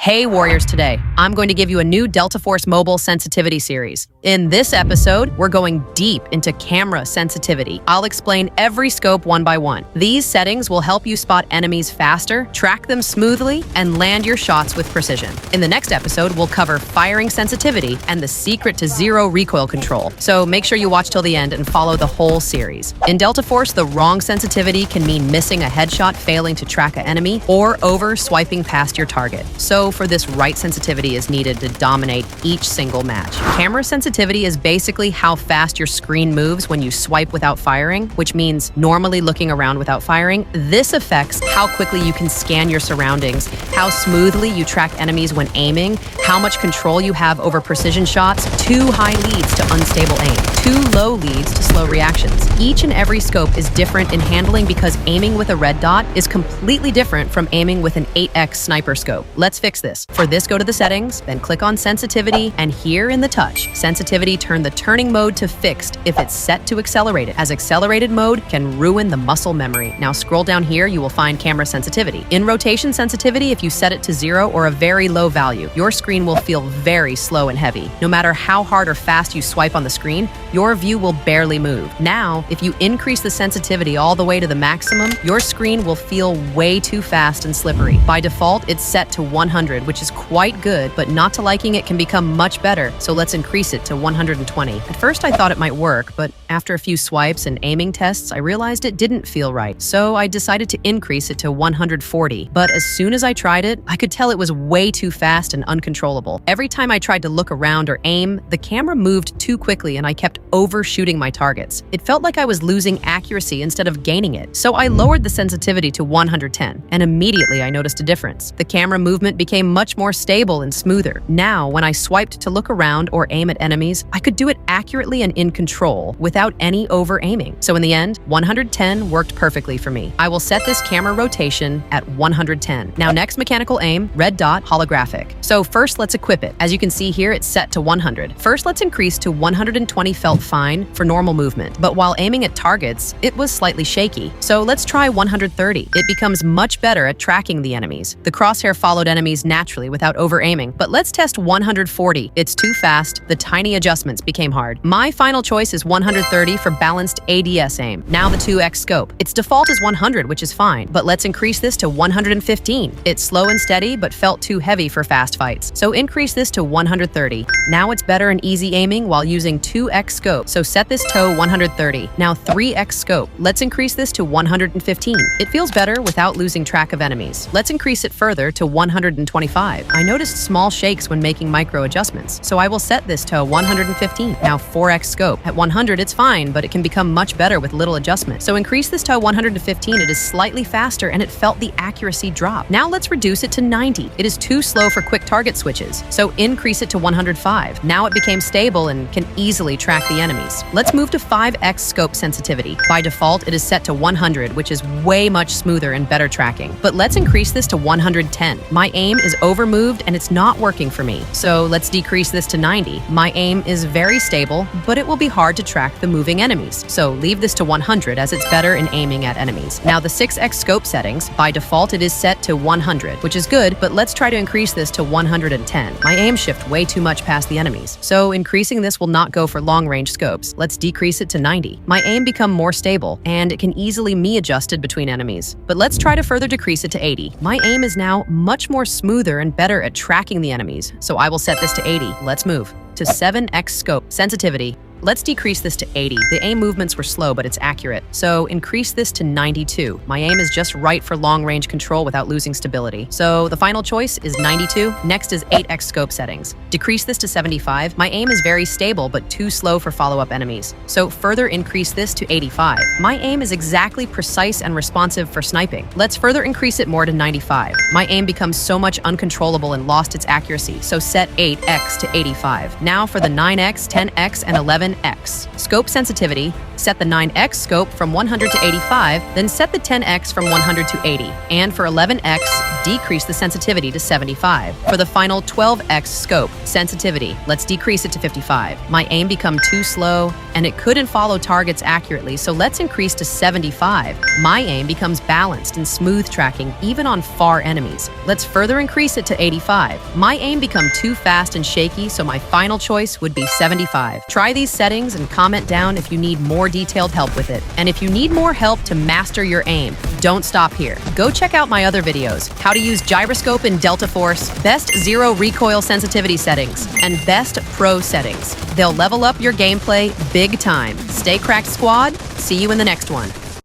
Hey Warriors, today I'm going to give you a new Delta Force mobile sensitivity series. In this episode, we're going deep into camera sensitivity. I'll explain every scope one by one. These settings will help you spot enemies faster, track them smoothly, and land your shots with precision. In the next episode, we'll cover firing sensitivity and the secret to zero recoil control. So make sure you watch till the end and follow the whole series. In Delta Force, the wrong sensitivity can mean missing a headshot, failing to track an enemy, or over swiping past your target. So for this, right sensitivity is needed to dominate each single match. Camera sensitivity is basically how fast your screen moves when you swipe without firing, which means normally looking around without firing. This affects how quickly you can scan your surroundings, how smoothly you track enemies when aiming, how much control you have over precision shots. Too high leads to unstable aim, too low leads to slow reactions. Each and every scope is different in handling because aiming with a red dot is completely different from aiming with an 8x sniper scope. Let's fix this. For this, go to the settings, then click on sensitivity, and here in the touch, sensitivity, turn the turning mode to fixed if it's set to accelerated, as accelerated mode can ruin the muscle memory. Now scroll down here, you will find camera sensitivity. In rotation sensitivity, if you set it to 0 or a very low value, your screen will feel very slow and heavy. No matter how hard or fast you swipe on the screen, your view will barely move. Now, if you increase the sensitivity all the way to the maximum, your screen will feel way too fast and slippery. By default, it's set to 100, which is quite good, but not to liking it can become much better, so let's increase it to 120. At first I thought it might work, but after a few swipes and aiming tests, I realized it didn't feel right, so I decided to increase it to 140. But as soon as I tried it, I could tell it was way too fast and uncontrollable. Every time I tried to look around or aim, the camera moved too quickly and I kept overshooting my targets. It felt like I was losing accuracy instead of gaining it, so I lowered the sensitivity to 110, and immediately I noticed a difference. The camera movement became much more stable and smoother. Now, when I swiped to look around or aim at enemies, I could do it accurately and in control without any over-aiming. So in the end, 110 worked perfectly for me. I will set this camera rotation at 110. Now next, mechanical aim, red dot, holographic. So first, let's equip it. As you can see here, it's set to 100. First, let's increase to 120 felt fine for normal movement. But while aiming at targets, it was slightly shaky. So let's try 130. It becomes much better at tracking the enemies. The crosshair followed enemies naturally without over-aiming. But let's test 140. It's too fast. The tiny adjustments became hard. My final choice is 130 for balanced ADS aim. Now the 2x scope. Its default is 100, which is fine, but let's increase this to 115. It's slow and steady, but felt too heavy for fast fights. So increase this to 130. Now it's better and easy aiming while using 2x scope. So set this to 130. Now 3x scope. Let's increase this to 115. It feels better without losing track of enemies. Let's increase it further to 125. I noticed small shakes when making micro adjustments, so I will set this to 115. Now 4x scope. At 100, it's fine, but it can become much better with little adjustment. So increase this to 115. It is slightly faster and it felt the accuracy drop. Now let's reduce it to 90. It is too slow for quick target switches, so increase it to 105. Now it became stable and can easily track the enemies. Let's move to 5x scope sensitivity. By default, it is set to 100, which is way much smoother and better tracking. But let's increase this to 110. My aim is overmoved and it's not working for me. So let's decrease this to 90. My aim is very stable, but it will be hard to track the moving enemies. So leave this to 100 as it's better in aiming at enemies. Now the 6x scope settings, by default it is set to 100, which is good, but let's try to increase this to 110. My aim shift way too much past the enemies, so increasing this will not go for long range scopes. Let's decrease it to 90. My aim become more stable, and it can easily be adjusted between enemies. But let's try to further decrease it to 80. My aim is now much more smoother and better at tracking the enemies, so I will set this to 80. Let's move to 7x scope sensitivity. Let's decrease this to 80. The aim movements were slow, but it's accurate. So increase this to 92. My aim is just right for long-range control without losing stability. So the final choice is 92. Next is 8x scope settings. Decrease this to 75. My aim is very stable, but too slow for follow-up enemies. So further increase this to 85. My aim is exactly precise and responsive for sniping. Let's further increase it more to 95. My aim becomes so much uncontrollable and lost its accuracy. So set 8x to 85. Now for the 9x, 10x, and 11x. Scope sensitivity, set the 9x scope from 100 to 85, then set the 10x from 100 to 80. And for 11x, decrease the sensitivity to 75. For the final 12x scope, sensitivity, let's decrease it to 55. My aim became too slow, and it couldn't follow targets accurately, so let's increase to 75. My aim becomes balanced and smooth tracking, even on far enemies. Let's further increase it to 85. My aim became too fast and shaky, so my final choice would be 75. Try these settings and comment down if you need more detailed help with it. And if you need more help to master your aim, don't stop here. Go check out my other videos, how to use gyroscope in Delta Force, best zero recoil sensitivity settings, and best pro settings. They'll level up your gameplay big time. Stay cracked, squad. See you in the next one.